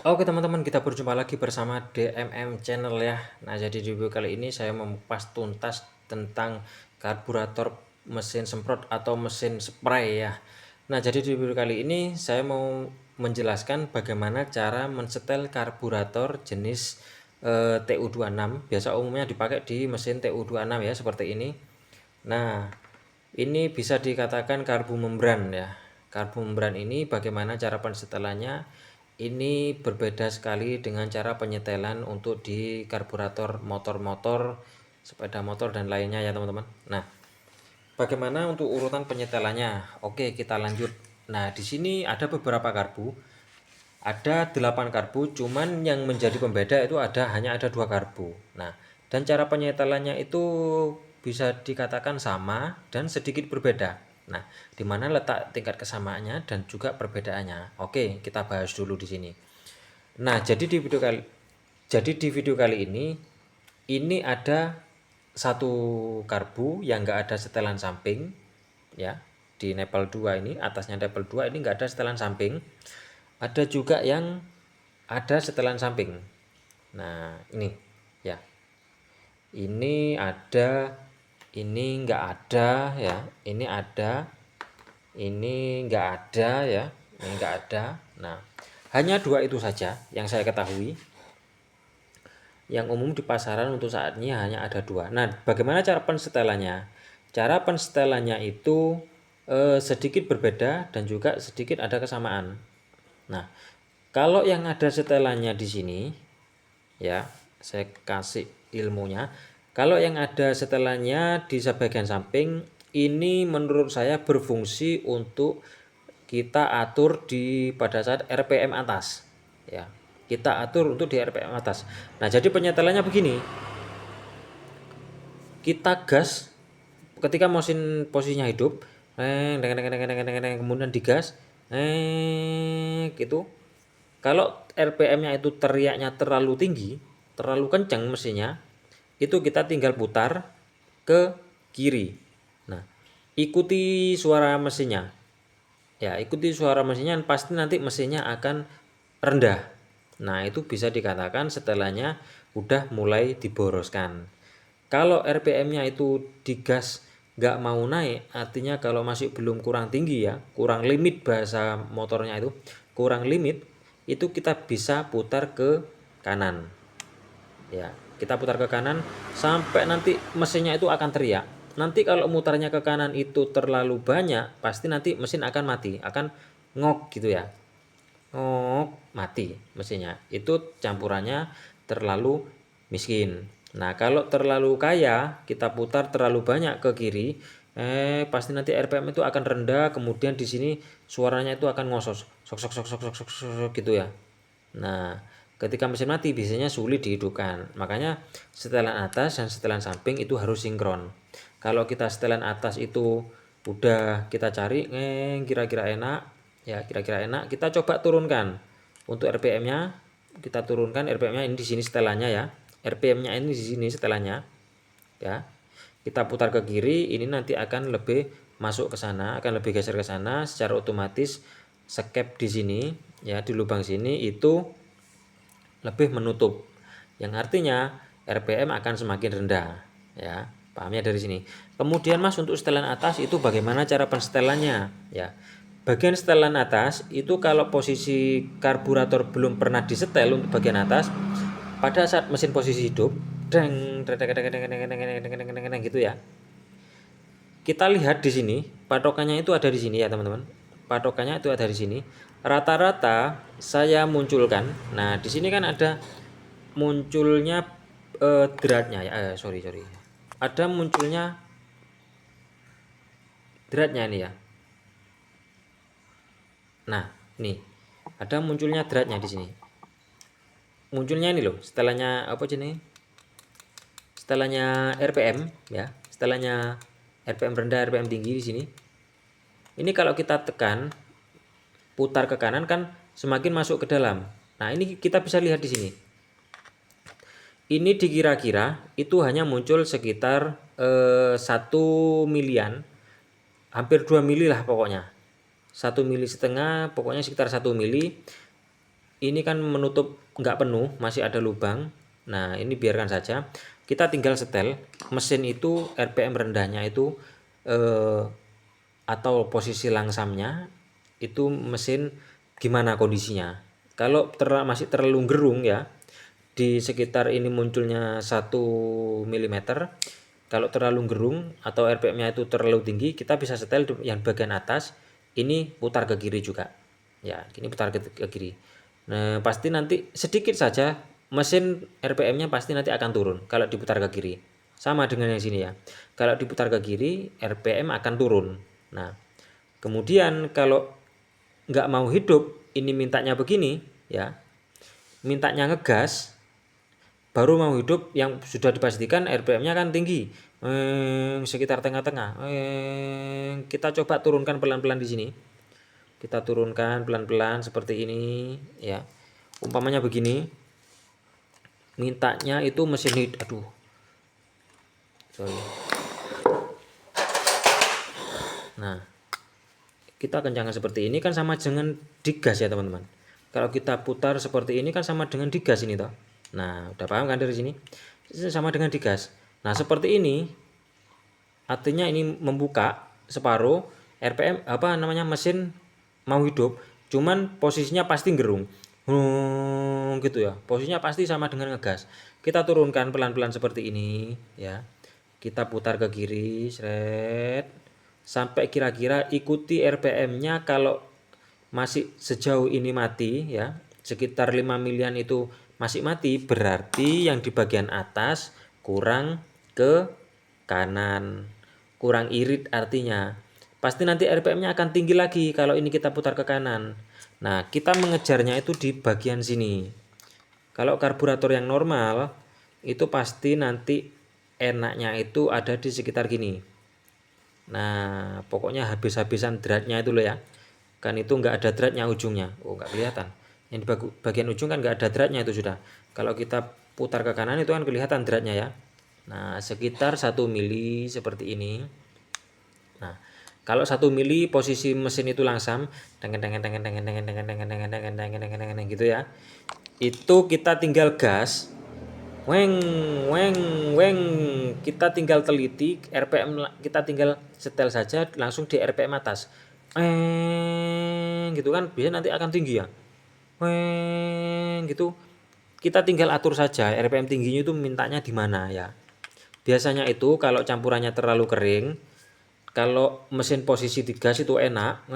Oke teman-teman, kita berjumpa lagi bersama DMM Channel ya. Nah, jadi di video kali ini saya mengupas tuntas tentang karburator mesin semprot atau mesin spray ya. Nah, jadi di video kali ini saya mau menjelaskan bagaimana cara mensetel karburator jenis TU26. Biasa umumnya dipakai di mesin TU26 ya, seperti ini. Nah, ini bisa dikatakan karbu membran ya. Karbu membran ini bagaimana cara pensetelannya? Ini berbeda sekali dengan cara penyetelan untuk di karburator motor-motor, sepeda motor dan lainnya ya teman-teman. Nah, bagaimana untuk urutan penyetelannya? Oke, kita lanjut. Nah, di sini ada beberapa karbu. Ada 8 karbu, cuman yang menjadi pembeda itu hanya ada 2 karbu. Nah, dan cara penyetelannya itu bisa dikatakan sama dan sedikit berbeda. Nah, di mana letak tingkat kesamaannya dan juga perbedaannya. Oke, kita bahas dulu di sini. Nah, jadi di video kali ini ada satu karbu yang enggak ada setelan samping ya. Di nepal 2 ini, atasnya nepal 2 ini enggak ada setelan samping. Ada juga yang ada setelan samping. Nah, ini ya. Ini ada, ini enggak ada ya. Ini ada, ini enggak ada ya. Ini enggak ada. Nah, hanya 2 itu saja yang saya ketahui. Yang umum di pasaran untuk saat ini hanya ada 2. Nah, bagaimana cara pensetelannya? Cara pensetelannya itu sedikit berbeda dan juga sedikit ada kesamaan. Nah, kalau yang ada setelannya di sini ya, saya kasih ilmunya. Kalau yang ada setelannya di bagian samping ini menurut saya berfungsi untuk kita atur pada saat RPM atas ya. Kita atur untuk di RPM atas. Nah, jadi penyetelannya begini. Kita gas ketika mesin posisinya hidup, kemudian digas, gitu. Kalau RPM-nya itu teriaknya terlalu tinggi, terlalu kencang mesinnya, itu kita tinggal putar ke kiri. Nah, ikuti suara mesinnya. Ya, ikuti suara mesinnya, pasti nanti mesinnya akan rendah. Nah, itu bisa dikatakan setelahnya udah mulai diboroskan. Kalau RPM-nya itu digas nggak mau naik, artinya kalau masih belum kurang tinggi ya, kurang limit bahasa motornya itu, kurang limit, itu kita bisa putar ke kanan. Ya, kita putar ke kanan sampai nanti mesinnya itu akan teriak. Nanti kalau mutarnya ke kanan itu terlalu banyak, pasti nanti mesin akan mati, akan ngok gitu ya. Ngok, mati mesinnya. Itu campurannya terlalu miskin. Nah, kalau terlalu kaya, kita putar terlalu banyak ke kiri, pasti nanti RPM itu akan rendah, kemudian di sini suaranya itu akan ngosos, sok sok sok sok sok sok, sok gitu ya. Nah, ketika mesin mati biasanya sulit dihidupkan. Makanya setelan atas dan setelan samping itu harus sinkron. Kalau kita setelan atas itu udah kita cari kira-kira enak, ya kira-kira enak, kita coba turunkan. Untuk RPM-nya kita turunkan, RPM-nya ini di sini setelannya ya. RPM-nya ini di sini setelannya. Ya. Kita putar ke kiri, ini nanti akan lebih masuk ke sana, akan lebih geser ke sana secara otomatis skep di sini ya, di lubang sini itu lebih menutup. Yang artinya RPM akan semakin rendah ya. Pahamnya dari sini. Kemudian Mas, untuk setelan atas itu bagaimana cara pensetelannya ya? Bagian setelan atas itu kalau posisi karburator belum pernah disetel untuk bagian atas, pada saat mesin posisi hidup, gitu ya. Kita lihat di sini, patokannya itu ada di sini ya, teman-teman. Patokannya itu ada di sini. Rata-rata saya munculkan. Nah, di sini kan ada munculnya dratnya ya. Sorry. Ada munculnya dratnya ini ya. Nah, nih. Ada munculnya dratnya di sini. Munculnya ini loh, setelahnya apa jenis? Setelahnya RPM ya, setelahnya RPM rendah, RPM tinggi di sini. Ini kalau kita tekan, putar ke kanan kan semakin masuk ke dalam. Nah, ini kita bisa lihat di sini. Ini dikira-kira itu hanya muncul sekitar 1 milian, hampir 2 mili lah pokoknya. 1,5 mili, pokoknya sekitar 1 mili. ini kan menutup nggak penuh, masih ada lubang. Nah ini biarkan saja, kita tinggal setel mesin itu RPM rendahnya itu atau posisi langsamnya itu mesin gimana kondisinya. Kalau masih terlalu gerung ya, di sekitar ini munculnya 1 mm. Kalau terlalu gerung atau RPM-nya itu terlalu tinggi, kita bisa setel yang bagian atas ini putar ke kiri juga. Ya, ini putar ke kiri. Nah, pasti nanti sedikit saja mesin RPM-nya pasti nanti akan turun kalau diputar ke kiri. Sama dengan yang sini ya. Kalau diputar ke kiri, RPM akan turun. Nah, kemudian kalau nggak mau hidup, ini mintanya begini ya, mintanya ngegas, baru mau hidup yang sudah dipastikan RPM-nya kan tinggi, sekitar tengah-tengah. Kita coba turunkan pelan-pelan di sini. Kita turunkan pelan-pelan seperti ini ya. Umpamanya begini, mintanya itu mesin aduh. Sorry. Nah, kita kencangkan seperti ini kan sama dengan digas ya teman-teman. Kalau kita putar seperti ini kan sama dengan digas ini toh. Nah, udah paham kan dari sini? Sama dengan digas. Nah, seperti ini artinya ini membuka separuh, RPM mesin mau hidup, cuman posisinya pasti gerung. Gitu ya. Posisinya pasti sama dengan ngegas. Kita turunkan pelan-pelan seperti ini ya. Kita putar ke kiri, seret, sampai kira-kira ikuti RPM-nya. Kalau masih sejauh ini mati ya, sekitar 5 milian itu masih mati, berarti yang di bagian atas kurang ke kanan, kurang irit, artinya pasti nanti RPM-nya akan tinggi lagi kalau ini kita putar ke kanan. Nah, kita mengejarnya itu di bagian sini. Kalau karburator yang normal itu pasti nanti enaknya itu ada di sekitar gini. Nah, pokoknya habis-habisan dratnya itu loh ya. Kan itu nggak ada dratnya ujungnya. Oh, nggak kelihatan. Yang di bagian ujung kan nggak ada dratnya itu sudah. Kalau kita putar ke kanan itu kan kelihatan dratnya ya. Nah, sekitar 1 mili seperti ini. Nah, kalau 1 mili posisi mesin itu langsam, gitu ya. Itu kita tinggal gas, weng weng weng, kita tinggal teliti RPM, kita tinggal setel saja langsung di RPM atas, gitu kan, biasanya nanti akan tinggi ya, gitu. Kita tinggal atur saja RPM tingginya itu mintanya di mana ya. Biasanya itu kalau campurannya terlalu kering, kalau mesin posisi digas itu enak,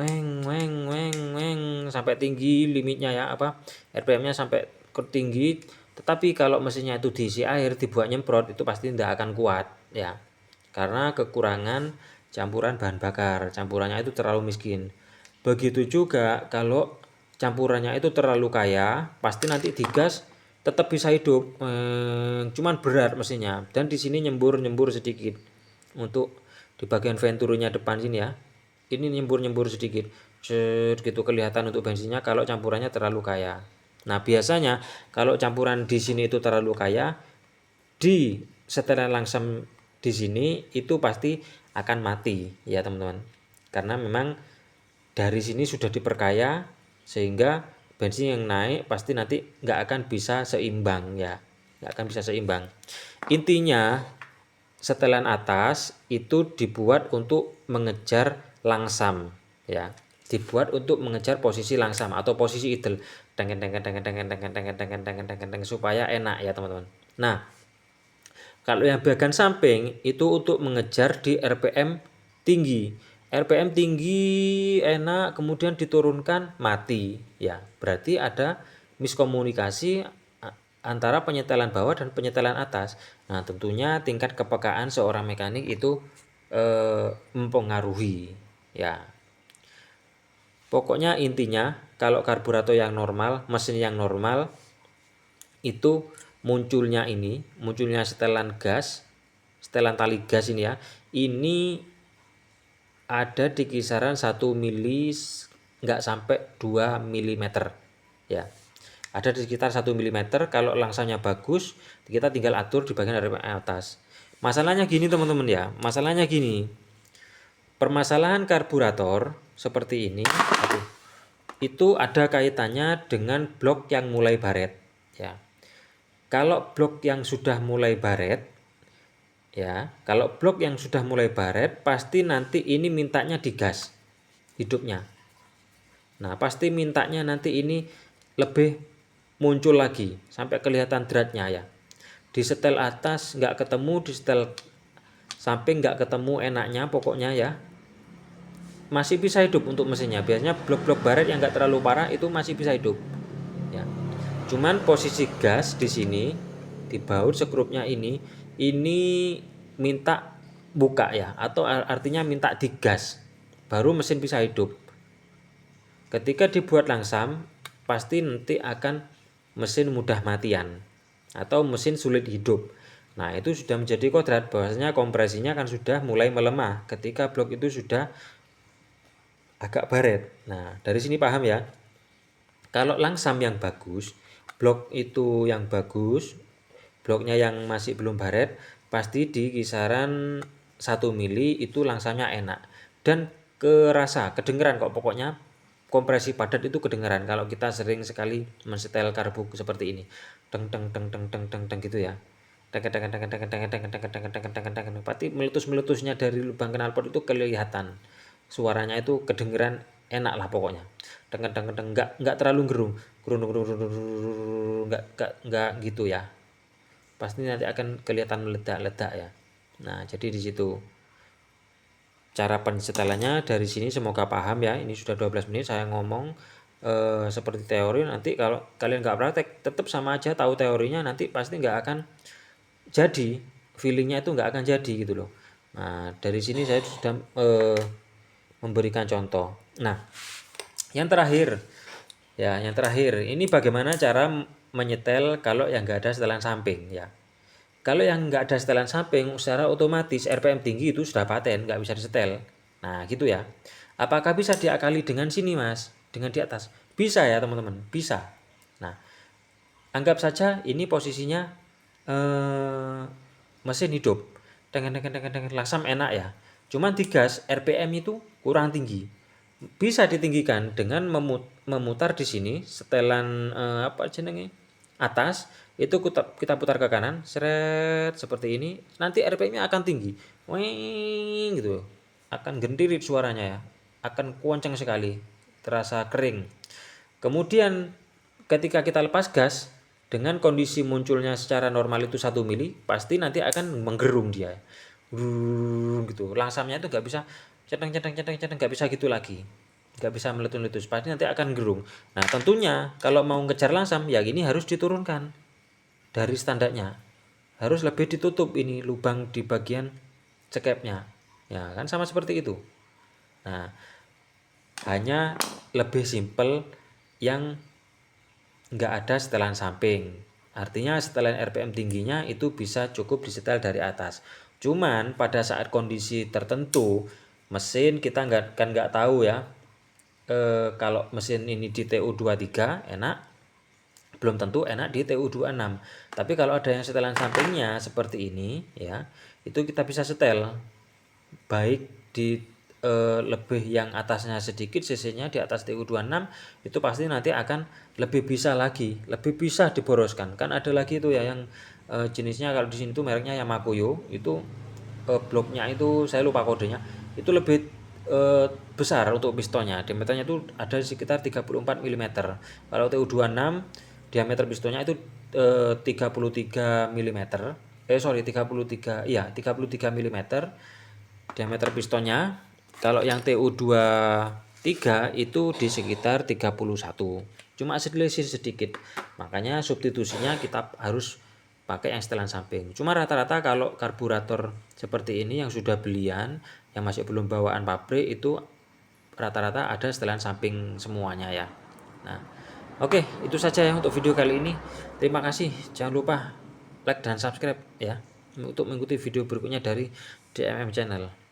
sampai tinggi limitnya ya, RPM-nya sampai tinggi. Tetapi kalau mesinnya itu diisi air, dibuat nyemprot, itu pasti tidak akan kuat ya, karena kekurangan campuran bahan bakar, campurannya itu terlalu miskin. Begitu juga kalau campurannya itu terlalu kaya, pasti nanti digas tetap bisa hidup, cuman berat mesinnya. Dan di sini nyembur sedikit untuk di bagian venturinya depan sini ya, ini nyembur sedikit, gitu kelihatan untuk bensinnya kalau campurannya terlalu kaya. Nah, biasanya kalau campuran di sini itu terlalu kaya, di setelan langsam di sini itu pasti akan mati ya teman-teman, karena memang dari sini sudah diperkaya sehingga bensin yang naik pasti nanti nggak akan bisa seimbang ya, nggak akan bisa seimbang. Intinya setelan atas itu dibuat untuk mengejar langsam ya, dibuat untuk mengejar posisi langsam atau posisi idle, supaya enak ya teman-teman. Nah, kalau yang bagian samping itu untuk mengejar di RPM tinggi. RPM tinggi enak, kemudian diturunkan mati ya. Berarti ada miskomunikasi antara penyetelan bawah dan penyetelan atas. Nah, tentunya tingkat kepekaan seorang mekanik itu mempengaruhi ya. Pokoknya intinya kalau karburator yang normal, mesin yang normal itu munculnya setelan gas, setelan tali gas ini ya, ini ada di kisaran 1 mili, nggak sampai 2 mm ya, ada di sekitar 1 mm. Kalau langsamnya bagus, kita tinggal atur di bagian atas. Masalahnya gini teman-teman ya, masalahnya gini, permasalahan karburator seperti ini, itu ada kaitannya dengan blok yang mulai baret ya. Kalau blok yang sudah mulai baret ya, kalau blok yang sudah mulai baret pasti nanti ini mintanya digas hidupnya. Nah, pasti mintanya nanti ini lebih muncul lagi sampai kelihatan dratnya ya. Di setel atas nggak ketemu, di setel samping nggak ketemu enaknya pokoknya ya. Masih bisa hidup untuk mesinnya. Biasanya blok-blok baret yang nggak terlalu parah itu masih bisa hidup ya. Cuman posisi gas di sini di baut sekrupnya ini minta buka ya, atau artinya minta digas baru mesin bisa hidup. Ketika dibuat langsam pasti nanti akan mesin mudah matian atau mesin sulit hidup. Nah, itu sudah menjadi kodrat bahwasanya kompresinya kan sudah mulai melemah ketika blok itu sudah agak baret. Nah, dari sini paham ya. Kalau langsam yang bagus, blok itu yang bagus, bloknya yang masih belum baret, pasti di kisaran 1 mili itu langsamnya enak. Dan kedengeran kok pokoknya kompresi padat itu kedengeran kalau kita sering sekali mensetel karbu seperti ini. Deng deng deng deng deng deng deng gitu ya. Pasti meletus-meletusnya dari lubang knalpot itu kelihatan. Suaranya itu kedengeran enak lah pokoknya. Deng deng deng enggak terlalu gerung. Enggak gitu ya. Pasti nanti akan kelihatan meledak-ledak ya. Nah, jadi di situ cara pensetelannya dari sini semoga paham ya. Ini sudah 12 menit saya ngomong seperti teori. Nanti kalau kalian nggak praktek tetap sama aja, tahu teorinya nanti pasti nggak akan jadi, feelingnya itu nggak akan jadi gitu loh. Nah, dari sini saya sudah memberikan contoh. Nah, yang terakhir ini bagaimana cara menyetel kalau yang nggak ada setelan samping ya. Kalau yang nggak ada setelan samping secara otomatis RPM tinggi itu sudah paten, nggak bisa disetel. Nah gitu ya. Apakah bisa diakali dengan sini mas? Dengan di atas? Bisa ya teman-teman, bisa. Nah anggap saja ini posisinya mesin hidup. Dengan langsam enak ya. Cuman digas RPM itu kurang tinggi. Bisa ditinggikan dengan memutar di sini setelan atas itu kita putar ke kanan seret seperti ini, nanti RPM-nya akan tinggi weng gitu, akan gendirit suaranya ya, akan kencang sekali, terasa kering. Kemudian ketika kita lepas gas dengan kondisi munculnya secara normal itu 1 mili, pasti nanti akan menggerung dia gitu. Langsamnya itu nggak bisa cedeng nggak bisa gitu lagi, nggak bisa meletus-letus, pasti nanti akan gerung. Nah tentunya kalau mau ngejar langsam ya ini harus diturunkan dari standarnya, harus lebih ditutup ini lubang di bagian cekepnya ya kan, sama seperti itu. Nah hanya lebih simple yang nggak ada setelan samping, artinya setelan RPM tingginya itu bisa cukup disetel dari atas. Cuman pada saat kondisi tertentu mesin kita nggak tahu ya, kalau mesin ini di TU23 enak, belum tentu enak di TU26. Tapi kalau ada yang setelan sampingnya seperti ini ya, itu kita bisa setel baik di lebih yang atasnya sedikit cc-nya di atas TU26, itu pasti nanti akan lebih bisa lagi, lebih bisa diboroskan. Kan ada lagi itu ya yang jenisnya kalau di sini tuh mereknya Yamakuyo, itu bloknya itu saya lupa kodenya, itu lebih besar untuk pistonnya, diameternya itu ada sekitar 34 mm. Kalau TU26 diameter pistonnya itu 33 mm. 33 mm diameter pistonnya. Kalau yang TU23 itu di sekitar 31. Cuma selisih sedikit. Makanya substitusinya kita harus pakai yang setelan samping. Cuma rata-rata kalau karburator seperti ini yang sudah belian, yang masih belum bawaan pabrik, itu rata-rata ada setelan samping semuanya ya. Nah, oke, itu saja ya untuk video kali ini. Terima kasih. Jangan lupa like dan subscribe ya untuk mengikuti video berikutnya dari DMM Channel.